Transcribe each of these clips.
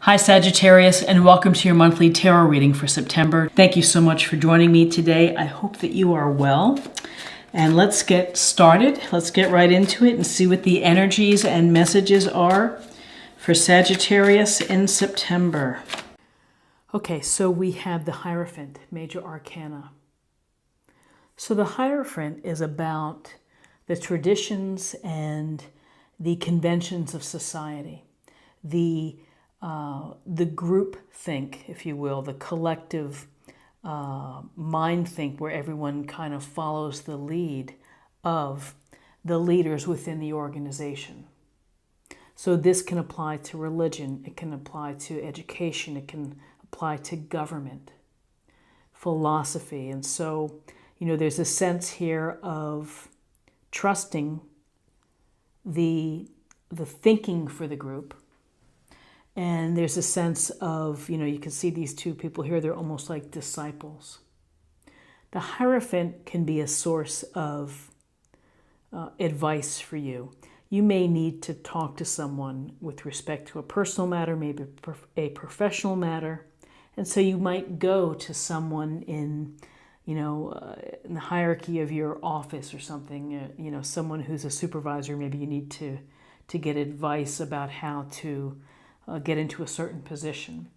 Hi Sagittarius, and welcome to your monthly tarot reading for September. Thank you so much for joining me today. I hope that you are well. And let's get started. Let's get right into it and see what the energies and messages are for Sagittarius in September. Okay, so we have the Hierophant, Major Arcana. So the Hierophant is about the traditions and the conventions of society, the group think, if you will, the collective mind think, where everyone kind of follows the lead of the leaders within the organization. So this can apply to religion, it can apply to education, it can apply to government, philosophy. And so, there's a sense here of trusting the thinking for the group. And there's a sense of, you can see these two people here, they're almost like disciples. The Hierophant can be a source of advice for you. You may need to talk to someone with respect to a personal matter, maybe a professional matter. And so you might go to someone in the hierarchy of your office or something, someone who's a supervisor. Maybe you need to get advice about how to get into a certain position.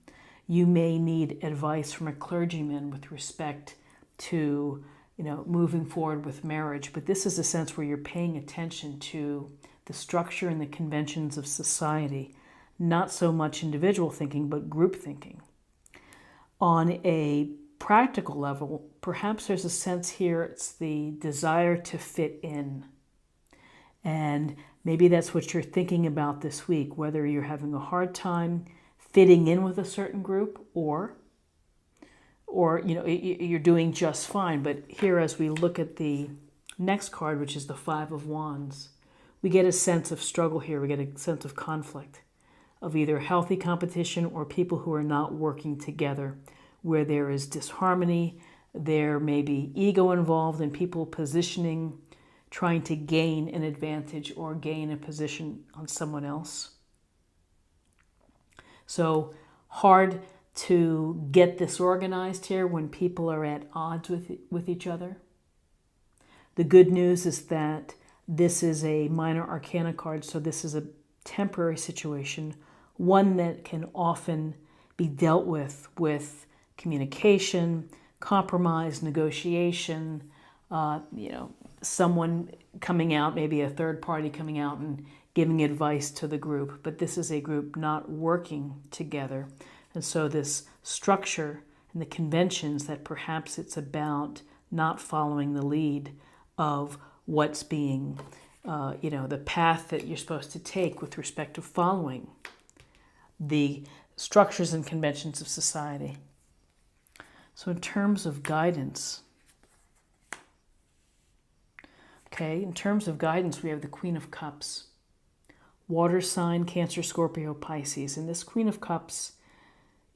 You may need advice from a clergyman with respect to, moving forward with marriage. But this is a sense where you're paying attention to the structure and the conventions of society, not so much individual thinking, but group thinking. On a practical level, perhaps there's a sense here, it's the desire to fit in. And maybe that's what you're thinking about this week, whether you're having a hard time fitting in with a certain group or you're doing just fine. But here, as we look at the next card, which is the Five of Wands, we get a sense of struggle here. We get a sense of conflict, of either healthy competition or people who are not working together, where there is disharmony. There may be ego involved and people positioning, trying to gain an advantage or gain a position on someone else. So hard to get this organized here when people are at odds with each other. The good news is that this is a minor arcana card, so this is a temporary situation, one that can often be dealt with communication, compromise, negotiation, someone coming out, maybe a third party coming out and giving advice to the group. But this is a group not working together. And so this structure and the conventions that perhaps it's about not following the lead of what's being, the path that you're supposed to take with respect to following the structures and conventions of society. So in terms of guidance, in terms of guidance, we have the Queen of Cups, water sign, Cancer, Scorpio, Pisces. And this Queen of Cups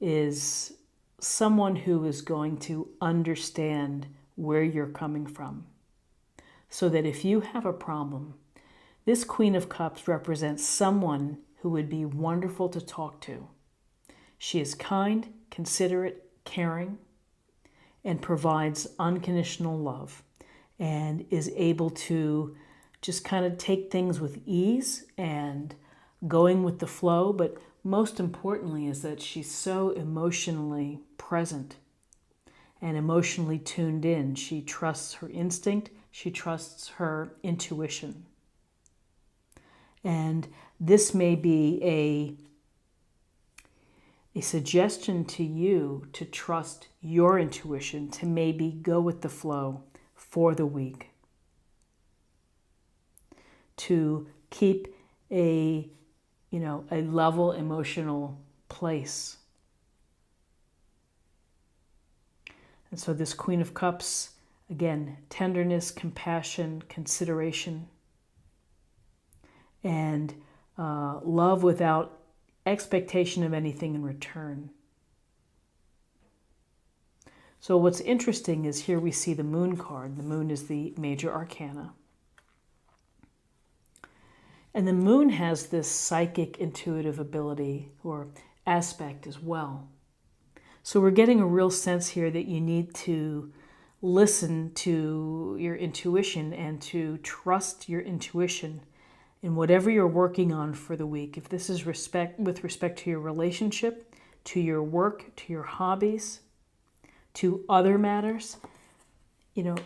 is someone who is going to understand where you're coming from. So that if you have a problem, this Queen of Cups represents someone who would be wonderful to talk to. She is kind, considerate, caring, and provides unconditional love, and is able to just kind of take things with ease and going with the flow. But most importantly is that she's so emotionally present and emotionally tuned in. She trusts her instinct. She trusts her intuition. And this may be a suggestion to you to trust your intuition, to maybe go with the flow for the week, to keep a level emotional place. And so this Queen of Cups, again, tenderness, compassion, consideration, and love without expectation of anything in return. So what's interesting is here we see the Moon card. The Moon is the major arcana. And the Moon has this psychic intuitive ability or aspect as well. So we're getting a real sense here that you need to listen to your intuition and to trust your intuition in whatever you're working on for the week. If this is with respect to your relationship, to your work, to your hobbies, to other matters, the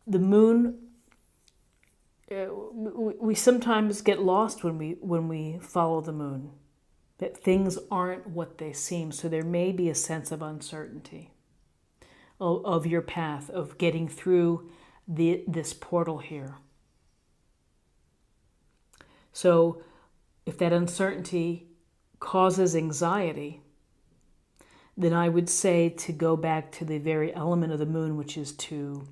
moon, we sometimes get lost when we follow the moon, that things aren't what they seem. So there may be a sense of uncertainty of your path, of getting through this portal here. So if that uncertainty causes anxiety, then I would say to go back to the very element of the moon, which is to,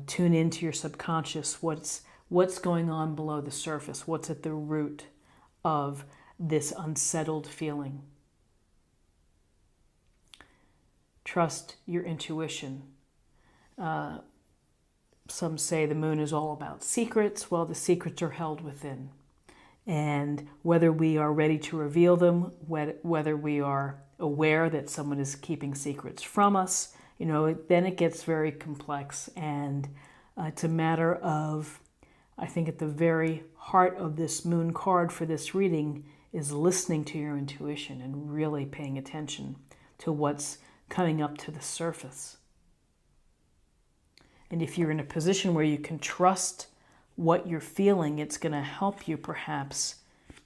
tune into your subconscious, what's going on below the surface, what's at the root of this unsettled feeling. Trust your intuition. Some say the moon is all about secrets. Well, the secrets are held within. And whether we are ready to reveal them, whether we are aware that someone is keeping secrets from us, then it gets very complex. And it's a matter of, I think at the very heart of this moon card for this reading is listening to your intuition and really paying attention to what's coming up to the surface. And if you're in a position where you can trust what you're feeling, it's going to help you perhaps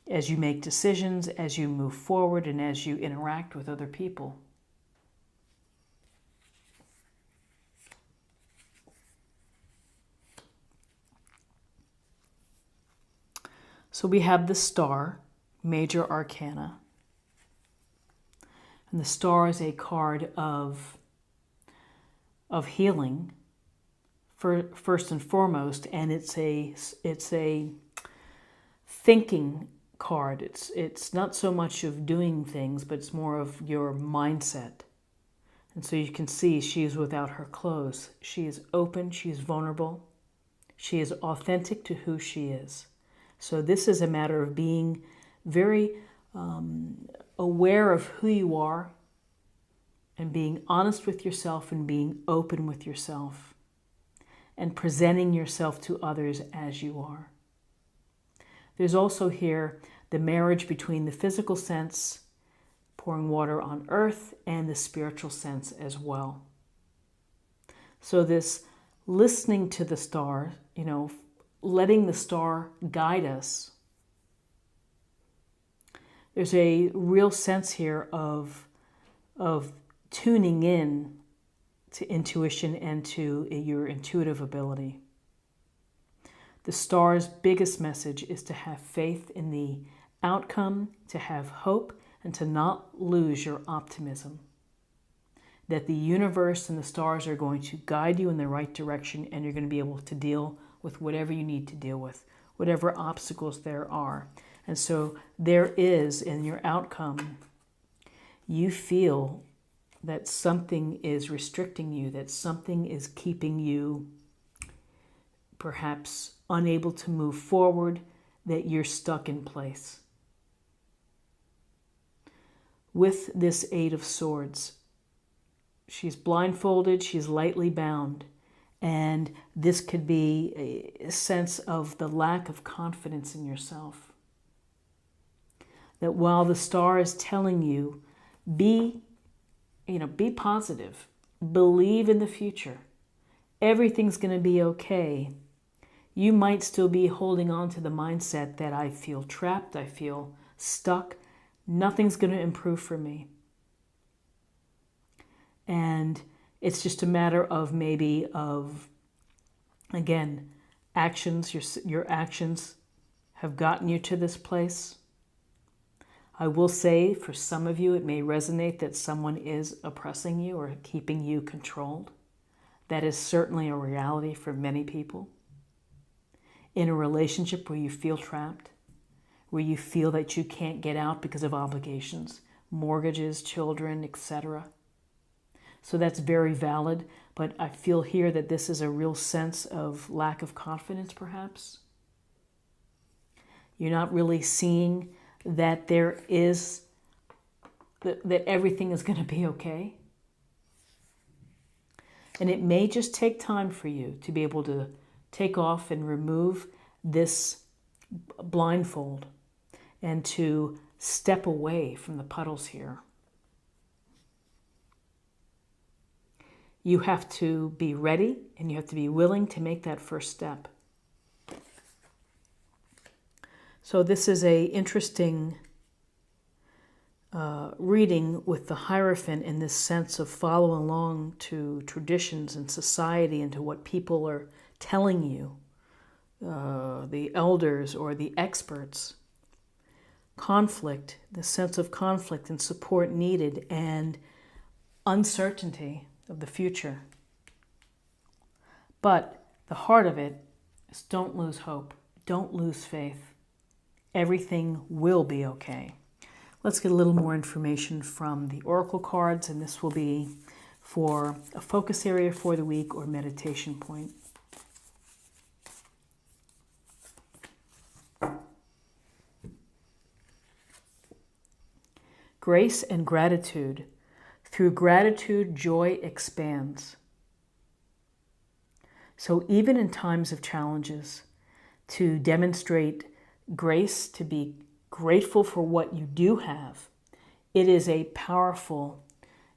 as you make decisions, as you move forward, and as you interact with other people. So we have the star, major arcana. And the star is a card of healing, first and foremost, and it's a thinking card. It's not so much of doing things, but it's more of your mindset. And so you can see she is without her clothes. She is open, she is vulnerable, she is authentic to who she is. So this is a matter of being very aware of who you are and being honest with yourself and being open with yourself and presenting yourself to others as you are. There's also here the marriage between the physical sense, pouring water on earth, and the spiritual sense as well. So this listening to the star, letting the star guide us. There's a real sense here of tuning in to intuition and to your intuitive ability. The star's biggest message is to have faith in the outcome, to have hope, and to not lose your optimism. That the universe and the stars are going to guide you in the right direction, and you're going to be able to deal with whatever you need to deal with, whatever obstacles there are. And so there is, in your outcome, you feel that something is restricting you, that something is keeping you perhaps unable to move forward, that you're stuck in place. With this Eight of Swords, she's blindfolded, she's lightly bound, and this could be a sense of the lack of confidence in yourself. That while the star is telling you, be positive, believe in the future, everything's going to be okay, you might still be holding on to the mindset that I feel trapped, I feel stuck, nothing's going to improve for me. And it's just a matter of again, actions. Your actions have gotten you to this place. I will say for some of you, it may resonate that someone is oppressing you or keeping you controlled. That is certainly a reality for many people. In a relationship where you feel trapped, where you feel that you can't get out because of obligations, mortgages, children, etc. So that's very valid, but I feel here that this is a real sense of lack of confidence, perhaps. You're not really seeing that there is that everything is going to be okay. And it may just take time for you to be able to take off and remove this blindfold and to step away from the puddles here. You have to be ready and you have to be willing to make that first step. So this is an interesting reading with the Hierophant in this sense of following along to traditions and society and to what people are telling you, the elders or the experts. Conflict, the sense of conflict and support needed, and uncertainty of the future. But the heart of it is don't lose hope, don't lose faith. Everything will be okay. Let's get a little more information from the oracle cards, and this will be for a focus area for the week or meditation point. Grace and gratitude. Through gratitude, joy expands. So even in times of challenges, to demonstrate grace, to be grateful for what you do have, it is a powerful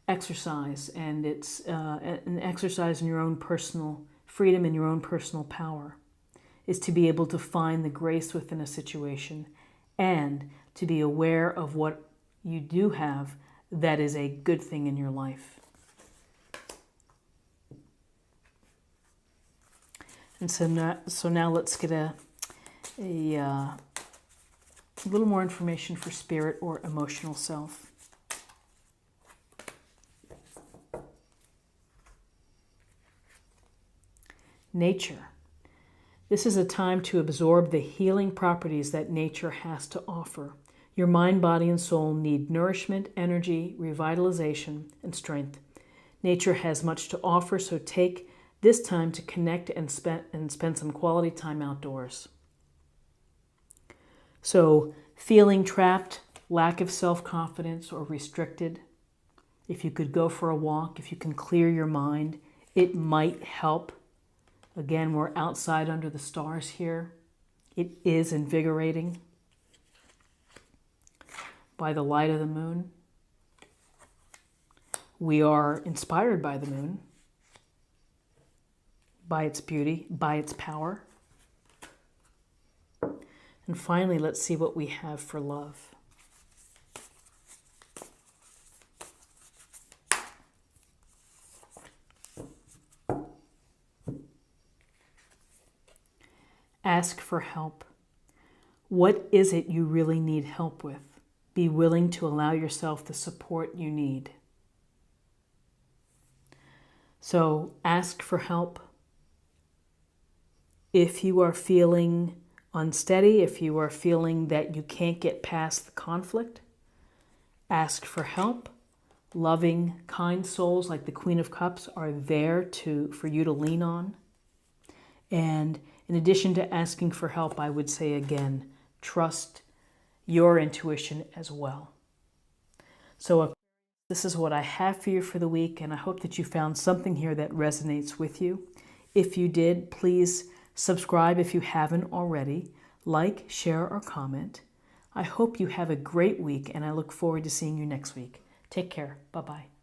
exercise, and it's an exercise in your own personal freedom and your own personal power, is to be able to find the grace within a situation and to be aware of what you do have that is a good thing in your life. And so now let's get a little more information for spirit or emotional self. Nature. This is a time to absorb the healing properties that nature has to offer. Your mind, body, and soul need nourishment, energy, revitalization, and strength. Nature has much to offer, so take this time to connect and spend some quality time outdoors. So, feeling trapped, lack of self-confidence, or restricted, if you could go for a walk, if you can clear your mind, it might help. Again, we're outside under the stars here. It is invigorating. By the light of the moon. We are inspired by the moon, by its beauty, by its power. And finally, let's see what we have for love. Ask for help. What is it you really need help with? Be willing to allow yourself the support you need. So ask for help. If you are feeling unsteady, if you are feeling that you can't get past the conflict, ask for help. Loving, kind souls like the Queen of Cups are there for you to lean on. And in addition to asking for help, I would say again, trust your intuition as well. So this is what I have for you for the week, and I hope that you found something here that resonates with you. If you did, please subscribe if you haven't already. Like, share, or comment. I hope you have a great week, and I look forward to seeing you next week. Take care. Bye-bye.